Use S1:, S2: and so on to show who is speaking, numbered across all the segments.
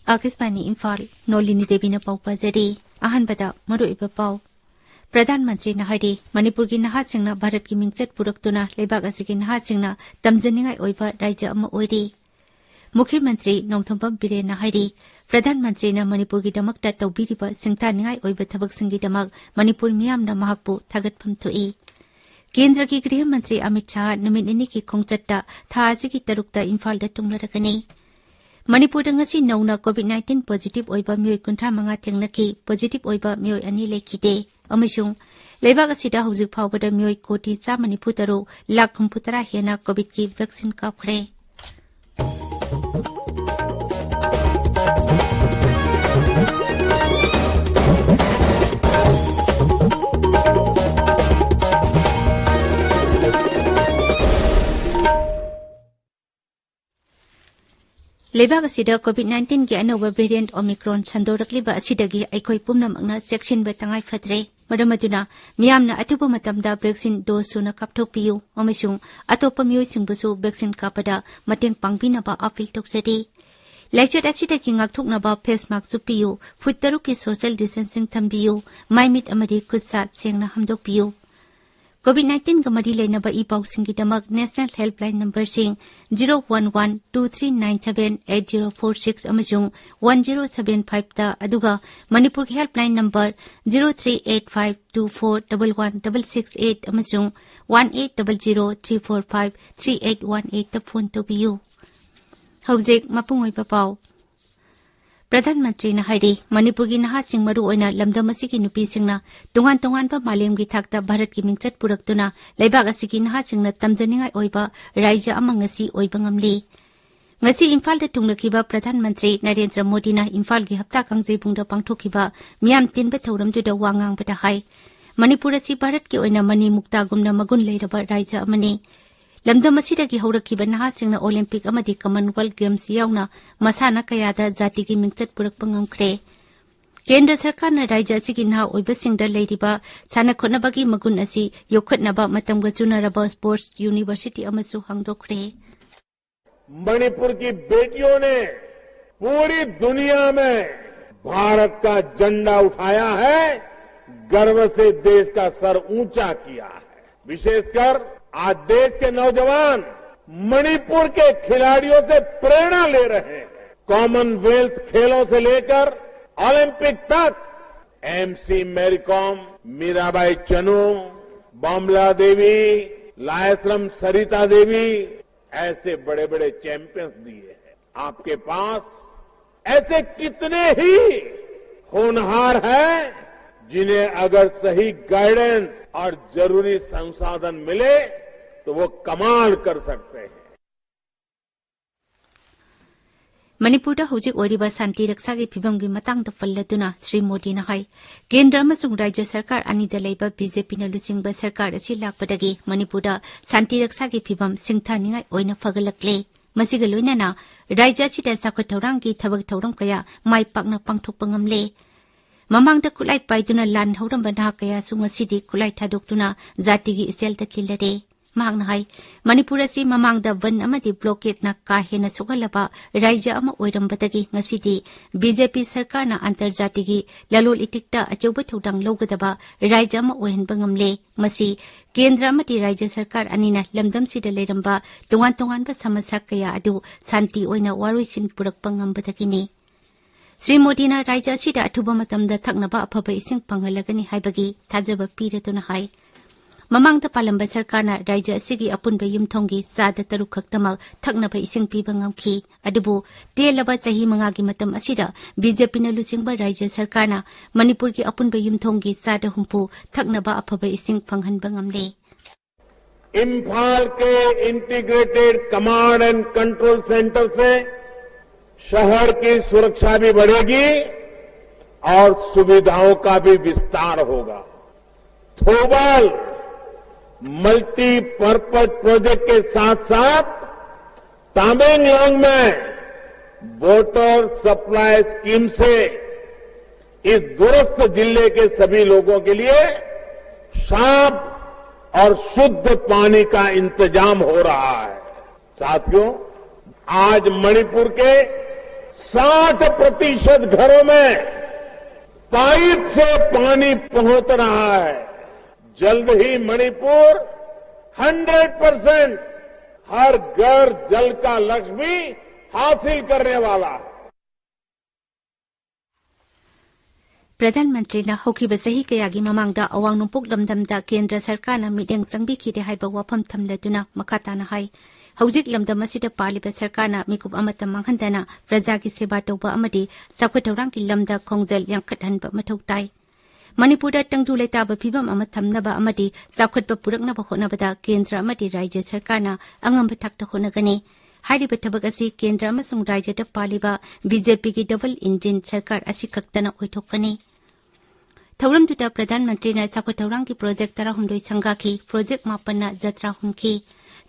S1: आकाशवाणी इम्फाल नोलिनी देवी ने पाउ पाजरी अहनबदा मरुइबा पाउ प्रधानमंत्री नहारी मणिपुर की नहासिंगना भारत की मिंगचट पुरक्तुना लेबाग असिगी नहासिंगना तमजनिंगाई ओइबा राज्य अमा ओइरी मुख्यमंत्री नोंथोंबम बिरेन नहारी प्रधानमंत्री न मणिपुर की दमकता तौबिरिबा सिंगतानिंगाई ओइबा थबकसिंगी दमक मणिपुर मियामना महाकपु थागतफम थोई केंद्र की गृह मंत्री अमित शाह नुमित निनी की खोंगचट्टा था असिगी तरुकता इम्फालदा तुंगलरकनी मणिपुर ngasi नौना कोविड-19 पॉजिटिव ओइबा मियोय 35 थेंगनकी पॉजिटिव ओइबा मियोय अनि लेखिदे अमसुं लेबाग असिदा हौजिक फावबदा मियोय कोटी 194 लाख 50 हेना कोविड की वैक्सीन काफखरे लेबाग असिदा कोविड-19 की अनोवा वेरिएंट ओमिक्रॉन संदोरकलिबा असिदगी अखोय पुमनमकना सेक्शन बतंगाई फत्रे मरमदुना मियामना अतुबा मतमदा वैक्सीन डोज सुना कापथोकपियु अमसुं अतोपा मियोय सिंगबुसु वैक्सीन कापदा मतेंग पांगबिनाबा अपील तौजरी लेक्चर असिदगी ngakthoknaba फेस मास्क सुपियु फुट तरु की सोशल डिस्टेंसिंग थंबियु माइमिट अमदी खुदसात सेंगना हमदोकपियु कोविड-19 का मरी लेनबा ई पाउसिंगी दमक नेशनल हेल्पलाइन नंबर सिंग 01123978046 अमसुंग 1075 ता अदुगा मणिपुर की हेल्पलाइन नंबर 0385241168 अमसुंग 180034538818 ता फोन तोबियु हौजिक मपुंगोय पापाव प्रधानमंत्री नहारी मणिपुर की नहासिंग मरु ओइना लमदम असिगी नुपीसिंगना तोंगान तोंगानबा मालेमगी थाकता भारत की मिंगचट पुरक्तुना लेबाग असिगी नहासिंगना तमजनिंगाई ओइबा राज्य अमा ngasi ओइबा ngamli ngasi इम्फाल दा तुंगलखिबा प्रधानमंत्री नरेंद्र मोदी ना इम्फाल की हप्ता कांगजेबुंगदा पांगथोखिबा मियाम तिनबा थौरमदुदा वांगांगबदा हाय मणिपुर असि भारत की ओइना मनी मुक्तागुमना मगुन लेरबा राज्य अमनी लमदम असिदगी हौरखिबा नहासिंगना ओलंपिक अमदी कॉमनवेल्थ गेम्स यावना मसाना कयादा जाति की मिंगचट पुरक्पा ngamkhre केंद्र सरकार न राज्य असिगी नहा ओइबसिंगदा लेरिबा सानखोनबगी मगुन असि योखतनबा मतमगा चुनरबा स्पोर्ट्स यूनिवर्सिटी अमसु हांगदोखरे
S2: मणिपुर की बेटियों ने पूरी दुनिया में भारत का झंडा उठाया है गर्व से देश का सर ऊंचा किया है विशेषकर आज देश के नौजवान मणिपुर के खिलाड़ियों से प्रेरणा ले रहे हैं कॉमनवेल्थ खेलों से लेकर ओलंपिक तक एमसी मैरीकॉम मीराबाई चनू बमला देवी लायसरम सरिता देवी ऐसे बड़े बड़े चैंपियंस दिए हैं आपके पास ऐसे कितने ही होनहार हैं जिन्हें अगर सही गाइडेंस और जरूरी संसाधन मिले तो वो कमाल कर सकते हैं
S1: मणिपुर हौजिक ओरिबा शांति रक्षा की फिवम की मतंग फल्लदुना श्री मोदी न हाय केंद्र अमसुंग राज्य सरकार अनिदा लेबा बीजेपी न लुचिंगबा सरकार असि लापदगी मणिपुर शांति रक्षा की फिवम सिंगथानिंगाई ओइना फगलकले मसिगा लोइनाना राज्य असिदा साखोय थौरांग की थबक थौरम कया माइ पाकना पांगथोकपा ngamle ममांगदा खुलाई पाइदुना लान हौरंबा ना कया सुंगसिदी खुलाई थादोक्तुना जातिगी इसेल तकिलरे मांगना हाय मणिपुर असि ममांगदा वन अमदि ब्लॉकेट ना का हेना सुगलबा राज्य अमा ओइरंबदगी ngasiदी बीजेपी सरकार ना अंतर्जातिगी ललोल इटिकता अचौबा थौदांग लौगदबा राज्य अमा ओइहनबा ngamle मसी केंद्र अमदि राज्य सरकार अनिना लमदम सिदा लेरंबा तोंगान तोंगानबा समस्या कया अदु शांति ओइना वारोइसिन पुरकपा ngambadagini श्री मोदी ना राज्य असिदा अथुबा मतमदा थकनबा अफबा इसिंग पंगलगनी हाइबगी थाजबा पीरतुना हाय ममांगदा पालंबा सरकार ना राज्य असिगी अपुनबा युमथोंगी सादा तरु खक्तमक थकनबा इसिंग पीबा ngamखि अदुबु तेलबा चही मंगागी मतम असिदा बीजेपी ना लुचिंगबा राज्य सरकार ना मणिपुर की अपुनबा युमथोंगी सादा हुंपु थकनबा अफबा इसिंग पंगहनबा ngamle
S2: इम्फाल के integrated command and control centre से शहर की सुरक्षा भी बढ़ेगी और सुविधाओं का भी विस्तार होगा थोबल मल्टीपर्पज प्रोजेक्ट के साथ साथ तामेंगलोंग में वाटर सप्लाई स्कीम से इस दूरस्थ जिले के सभी लोगों के लिए साफ और शुद्ध पानी का इंतजाम हो रहा है। साथियों, आज मणिपुर के 60% घरों में पाइप से पानी पहुंच रहा है। जल्द ही मणिपुर 100% हर घर जल का लक्ष्य भी हासिल करने वाला है।
S1: प्रधानमंत्री होखिब सही कयागी ममांगदा अवांग नोंपोक लमदमदा केंद्र सरकारना मिडेंग चंगबिखिदे हाइबा वाफम थमलदुना मखाताना हाई हौजिक लमदम असिदा पालिबा सरकारना मिकुब अमता मांगहंदना प्रजागी सेवा तौबा अमदि साखुथौरांगी लमदा खोंगजल यांखटहनबा मथौ ताई। मणिपुरदा तंगदु लेताबा फिबम अमा थमनबा अमदि साखुतबा पुरकनबा होनबदा केंद्र अमदि राज्य सरकारना अंगम थाक्ता होनगनी। हाइरिबा थबक असि केंद्र अमसुंग राज्यदा पालिबा बीजेपी की डबल इंजिन सरकार असि खक्तना ओइथोकनी। थौरमदुदा प्रधानमंत्री साखुथौरांगी प्रोजेक्ट 13 संगाखी प्रोजेक्ट 9 जत्रा हुनखी।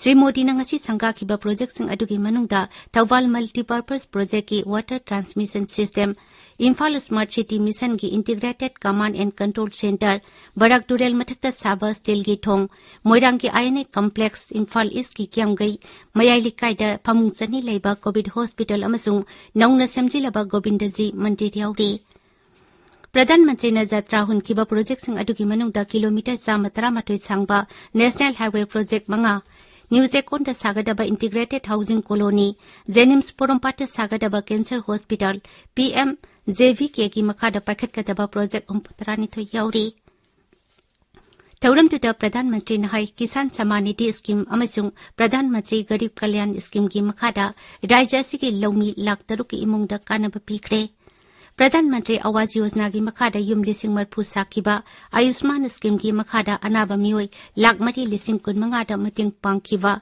S1: श्री मोदी नंगसी संगाखिबा प्रोजेक्ट सिंग अदुगी मनुंगदा थौबाल मल्टीपर्पज प्रोजेक्ट की water transmission system, Imphal smart city mission की integrated command and control centre, Barak टुरेल मथक्ता साबा स्टील की थोंग, मोइरांग की आईएनए कॉम्प्लेक्स, इम्फाल ईस्ट की क्यांगई, मयाई लिकाइदा फमुंग चनी लेबा कोविड हॉस्पिटल अमसुंग नौना सेमजिलबा गोविंदजी मंदिर याउरी। प्रधानमंत्री ने जत्रा हुनखिबा प्रोजेक्ट सिंग अदुगी मनुंगदा किलोमीटर 113 सांगबा नेशनल हाईवे प्रोजेक्ट 5, न्यूज एकोन सागदबा integrated housing colony, JNIMS Porompat सागदबा कैंसर हॉस्पिटल, पीएम जेवीके की मखादा पाखटकदबा प्रोजेक्ट 39 याउरी। थौरमदुदा प्रधानमंत्री हाई किसान सम्मान निधि स्कीम अमसुंग प्रधानमंत्री गरीब कल्याण स्कीम की मखादा राज्य की लौमी लाख 3 की इमुंगदा कानबा पीखरे। प्रधानमंत्री आवास योजना की मखादा युम 40 साखिबा आयुष्मान स्कीम की मखादा अनाबा मियोय लाख 4,15,000 मतेंग पांगखिबा,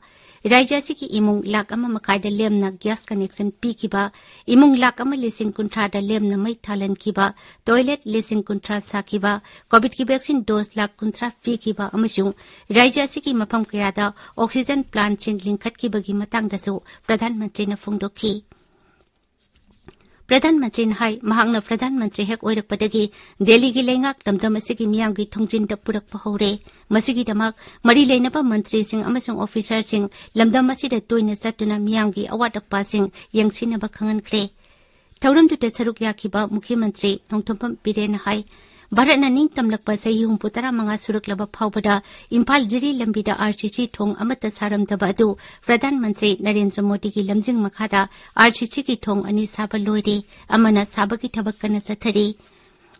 S1: राज्य की इमुंग लाख 1.5 लेमना गैस कनेक्शन पीखिबा, इमुंग लाख 1,50,000 लेमना मई थालनखिबा, टॉयलेट 1,50,000 साखिबा, कोविड की वैक्सीन डोज लाख 50 पीखिबा अमसुंग राज्य की मफम कयादा ऑक्सीजन प्लांट सिंग लिंखटखिबगी मतांगदसु प्रधानमंत्री ने फोंदोखी। प्रधानमंत्री हाई महांगना प्रधानमंत्री हेक ओइरकपदगी दिल्ली की लेंगाक लमदम असिगी मियामगी थोंजिनदा पुरकपा हौरे। मसिगिदमक मरी लेनबा मंत्री सिंह अमसुंग ऑफिसर सिंह लमदम असिदा तोइना चतुना मियामगी अवाट अपा सिंह यंगसिनबा खंगनख्रे। थौरमदुदा सरुक याखिबा मुख्यमंत्री नोंथोंपम बिरेन हाई भारतना निंगतमलकपा सही 45 सुरकलबा फावबदा इम्फाल जिरी लंबीदा आरसीसी थोंग अमता सारमदबा अदु प्रधानमंत्री नरेंद्र मोदी की लमजिंग मखादा आरसीसी की थोंग अनि साबा लोइरे, अमना साबकी थबक कना चथरी।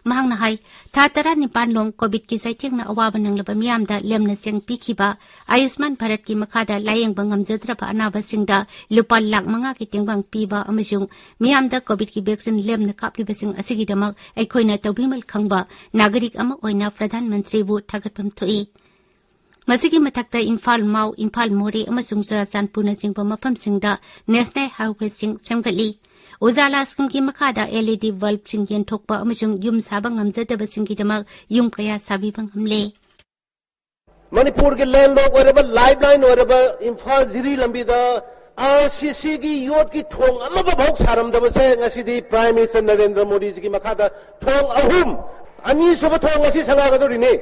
S1: महांगना हाई था 19 लोंग कोविड की सैथेंगना अवाबा नंगलबा मियामदा लेमना सेंग पीखिबा आयुष्मान भारत की मखादा लायेंगबा ngamjadraba अनाबासिंगदा लुपा लाख 5 की तेंगबांग पीबा अमसुंग मियामदा कोविड की वैक्सीन लेमना कापलिबसिंग असिगिदमक अखोइना तौबिमल खंगबा नागरिक अमा ओइना प्रधानमंत्री बु थागतफम थोई। मसिगी मथक्ता इम्फाल माउ, इम्फाल मोरे अमसुंग चुराचांदपुरना चिंगबा मफमसिंगदा नेशनल हाईवे सिंग सेमगली। उजाला स्कीम की मखादा एलईडी बल्ब सिंग येंथोकपा अमसुंग युम साबा ngamjadabasingidamag युम कया साबिबंग हमले।
S3: मणिपुर के लैंडलॉक ओइरबा लाइफलाइन ओइरबा इम्फाल जिरी लंबीदा आरसीसी की योट की थोंग अमबा भौक सारमदबसे ngasiदी प्राइम मिनिस्टर नरेंद्र मोदी जी की मखादा थोंग अहुम अनि सुब थोंग ngasi संगागदोरिने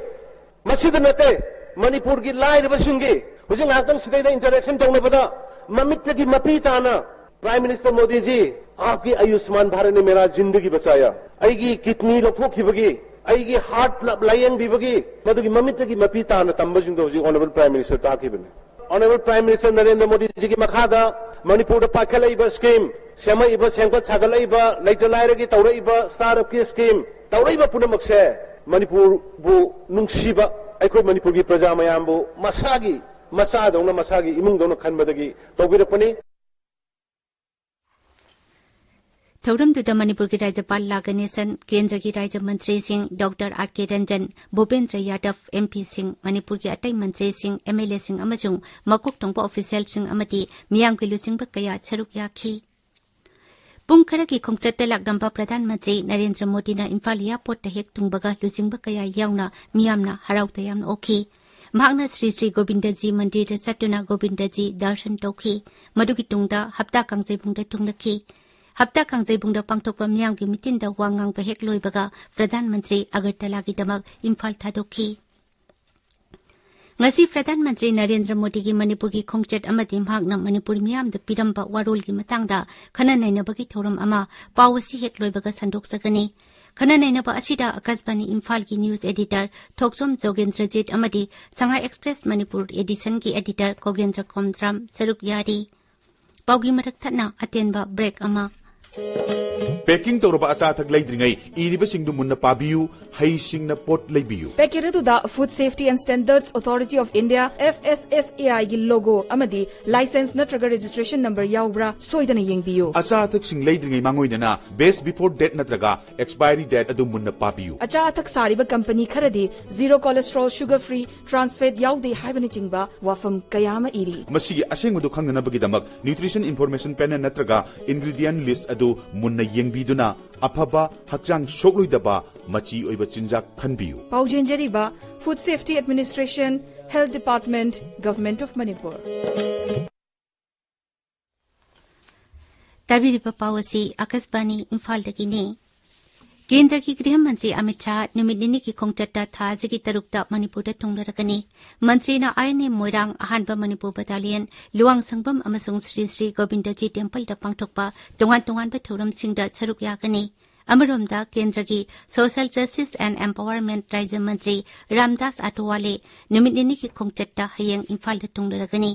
S3: मसिद नते मणिपुर की लाइरबसिंगे हुजिं ngakang सिदैदा इंटरेक्शन तौनबदा ममित की मपी ताना प्राइम मिनिस्टर मोदी जी आपकी आयुष्मान भारत ने मेरा जिंदगी बचाया, अगी किडनी लौथोखिबगी, अगी हार्ट लायेंगबिबगी मदुगी ममित की मपी ताना तंबजिंगदो हुजिं ऑनरेबल प्राइम मिनिस्टर ताखिबने। Honourable prime minister Narendra Modi ji की मखादा मणिपुर पाखलइबा स्कीम सेमइबा सेंगत सागलइबा लैतलायरगी तौरइबा स्टार्टअप की स्कीम तौरइबा पुनमक्से मणिपुर बु नुंगसिबा अखोय मणिपुर की प्रजा मयामबु मसागी मसादौना मसागी इमुंगदौना खनबदगी तौबिरपनी।
S1: थौरमदुदा मणिपुर की राज्यपाल लागनेसन, केंद्र की राज्य मंत्री Singh doctor R K. Ranjan, Bhupendra Yadav MP Singh, Manipur की अटई मंत्री सिंह एमएलए सिंह अमसुंग मकुक थोंबा ऑफिशियल सिंह अमदी मियाम की लुचिंगबा कया सरुक याखी। पुंग खर की खोंगचत लाकदंबा प्रधानमंत्री नरेंद्र मोदी ने इम्फाल एयरपोर्ट हेक तुंगबगा लुचिंगबा कया यावना मियामना हराव तयाम ओखी। महांगना श्री श्री गोविंदजी मंदिर चतुना गोविंदजी दर्शन तौखी। मदुगी तुंगदा हप्ता कांगजेबुंगदा तुंगलखी। हप्ता कांगजेबुंगदा पांगथोकपा मियामगी मिटिंदा वा ngang hek loibaga Pradhan Mantri Agartala gi damak Imphal thadoki ngasi Pradhan Mantri Narendra Modi gi Manipur gi khongchet amati mhakna Manipur miyam da piramba warol gi matangda khana nainabagi thoram ama pawasi hek loibaga sandok sakani khana nainaba asida Akashbani Imphal gi news editor Thoksom Jogendrajit amadi Shanghai Express Manipur edition gi editor Kogendra Komdram Saruk Yari pawgi marak thana atenba break ama
S4: Packing tawraba acha thak leidringai iriba singdu munna pabiu hai singna pot leibiu
S5: Packet da Food Safety and Standards Authority of India FSSAI gi logo amadi license natraga registration number yaubra soidana yengbiu
S4: acha thak sing leidringai mangoinana best before date natraga expiry date adu munna pabiu
S5: acha thak sariba company kharadi zero cholesterol sugar free trans fat yaude haibani chingba wafam kayama iri
S4: masigi asengdu khangnana bagidamak nutrition information panel natraga ingredient list adu munna yengbiduna afaba hakchang sokloidaba machi oiba chinjak khanbiu
S5: paujenjariba Food Safety Administration Health Department Government of Manipur
S1: tabiriba pawasi Akashbani Imphal dagini केंद्र की गृह मंत्री अमित शाह नुमित की खोंगचट्टा थाजी की तरुकता मणिपुर थोंगलरकनी मंत्री न आईने Moirang अहानबा Manipur battalion Luwang संगबम अमसुंग Shri Shri Govindji temple दा पांगथोकपा तोंगान तोंगानबा थौरमसिंगदा सरुक यागनी अमरोमदा केंद्र की सोशल जस्टिस एंड एम्पावरमेंट राज्य मंत्री रामदास अठवाले नुमित की खोंगचट्टा हयेंग इम्फाल थोंगलरकनी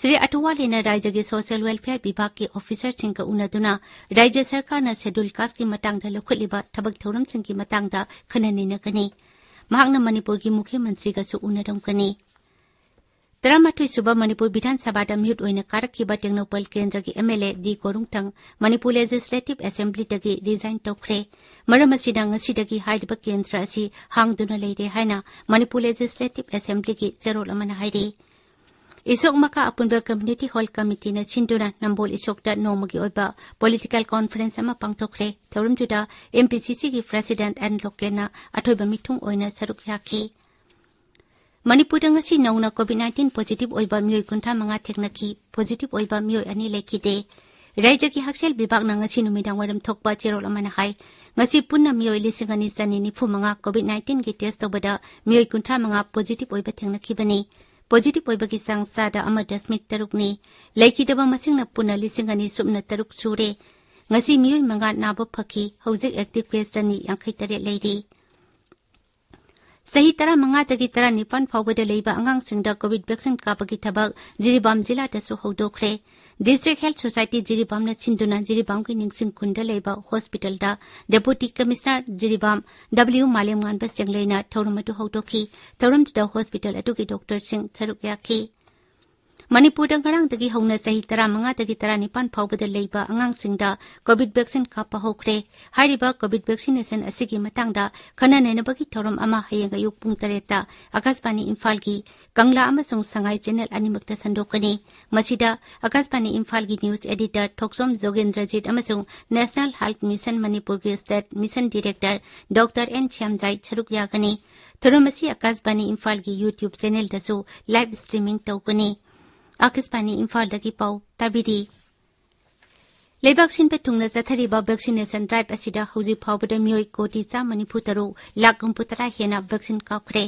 S1: श्री अठवाले ने राज्य के सोशल वेलफेयर विभाग के ऑफिसर सिंह का उन्नदुना राज्य सरकार न शेड्यूल कास्ट की मतंगदा लखुलिबा थबक थौरम सिंह की मतंगदा खननिनकनी महांगना मणिपुर की मुख्यमंत्री गसु उन्नदमकनी 13 सुबह मणिपुर विधानसभा दा म्यूट ओइना कारखिबा टेक्नोपल केंद्र की MLA D Korungthang Manipur legislative assembly दगी रिजाइन तौखरे मरम असिदा ngasi हाइदबा केंद्र असि हांगदुना लेदे हाइना मणिपुर लेजिस्लेटिव असेंबली की जेरोल अमना हाइदे इसोक मका अपुनबा कम्युनिटी हॉल कमिटी न छिंदुना नंबोल इसोकता नोमगी ओइबा पॉलिटिकल कॉन्फ्रेंस अमा पांगथोखरे थौरमजुदा एमपीसीसी की प्रेसिडेंट एंड लोकेना अथोइबा मिथुंग ओइना सरुक याखी मणिपुर ngasi नौना कोविड-19 पॉजिटिव ओइबा मियोय कुंथा मंगा थेकनाकी पॉजिटिव ओइबा मियोय अनि लेखिदे राज्य की हक्सेल विभाग न ngasi नुमिदांग वरम थोकपा चेरोल अमना हाय ngasi punna miyoy lisingani sanini फुमंगा कोविड-19 की टेस्ट तोबदा मियोय कुंथा मंगा पॉजिटिव ओइबा थेकनाकी बनी पॉजिटिव ओइबगी संसादा अमा दशमिक तरुकनी लेखिदबा मसिंगना पुना लिसिंगनी सुमना तरुक सुरे ngasi मियोय मंगा नाबो फकी हौजिक एक्टिव केस सनी 53 लेदी सही तरह मंगा तगी तरह निपान फावबदा लेबा अंगांग सिंगदा कोविड वैक्सीन कापगी थबक जिरिबाम जिला दसु हौदोखरे डिस्ट्रिक्ट हेल्थ सोसाइटी जिरिबाम न छिंदुना जिरिबाम की निंगसिंग खुंदा लेबा हॉस्पिटल दा डेप्यूटी कमिश्नर जिरिबाम डब्ल्यू मालेमगान बस जंगलेना थौरमदु हौदोखी थौरमदु हॉस्पिटल अदुगी डॉक्टर सिंह सरुक याखी मणिपुर नगरांग दगी हौना सही तरह मंगा तगी तरह निपान फावबदा लेबा अंगांग सिंगदा कोविड वैक्सीन कापा होखरे हारिबा कोविड वैक्सीनेशन असिगी मतंगदा खना नेनबगी थौरम अमा हयेंग अयुक पुंग 3 आकाशवाणी इम्फाल की कंगला अमसुंग संगाई चैनल अनिमक्ता संदोकनी मसिदा आकाशवाणी इम्फाल की न्यूज एडिटर थोकसोम जोगेंद्रजीत अमसुंग नेशनल हेल्थ मिशन मणिपुर की state mission director doctor N Shyamjai छरुक यागनी थौरमसी आकाशवाणी इम्फाल की यूट्यूब चैनल दसु लाइव स्ट्रीमिंग तौगनी आकाशवाणी इम्फाल दगी पाउ ताबिदी लेबाक सिनपे थुंगना चथरिबा वैक्सीनेशन ड्राइव असिदा हौजी फावबदा मियोय कोटी 40 लाख 63 हेना वैक्सीन काखरे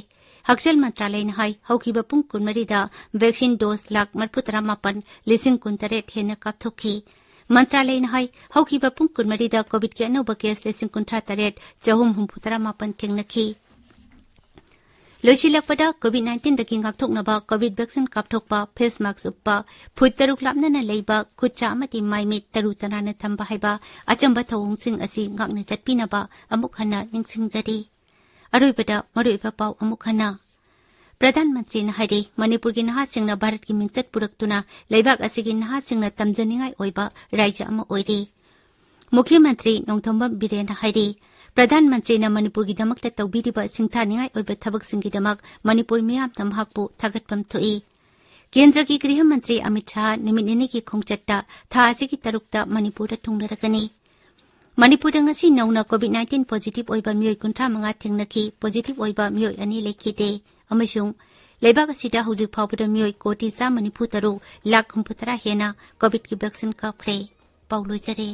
S1: हक्सेल मंत्रालय न हाई हौकिबा पुंग 12 दा वैक्सीन डोज लाख 43 लिसिंग 63 हेना कापथोखी मंत्रालय न हाई हौकिबा पुंग 12 दा कोविड के अनोबा केस लिसिंग 53 जहुम 63 थेंगनखी लोइसिलकपदा कोविड-19 दगी ngakthoknaba कोविड वैक्सीन कापथोकपा फेस मास्क उपा फुट तरुक लापना लेबा खुचा अमति माइमित तरु तनाना थंबा हाइबा अचंबा थौंगसिंग असि ngakna चटपिनबा अमुक हना निंगसिंगजरी अरोइबदा मरोइबा पाउ अमुक हना प्रधानमंत्री न हाइदे मणिपुर की नहासिंगना भारत की मिंगचट पुरक्तुना लेबाक असिगी नहासिंगना तमजनिंगाई ओइबा राज्य अमा ओइदे मुख्यमंत्री नोंथोंबम बिरेन हाइदे प्रधानमंत्री न मणिपुर की दमकता तौबीरिबा सिंथानिंगाई ओइबा थबकसिंगी दमक मणिपुर मियाम तमहाकपु थागतपम थोई केंद्र की गृह मंत्री अमित शाह निमित की खोंगचट्टा थासी की तरुकता मणिपुर थुंगलरकनी मणिपुर ngasi नौना कोविड-19 पॉजिटिव ओइबा मियोय 35 थेंगनखी पॉजिटिव ओइबा मियोय अनि लेखिदे अमसुंग लेबाक असिदा हौजिक फावबदा मियोय कोटी 40 लाख 63 हेना कोविड की वैक्सीन काखरे पाउलोजरे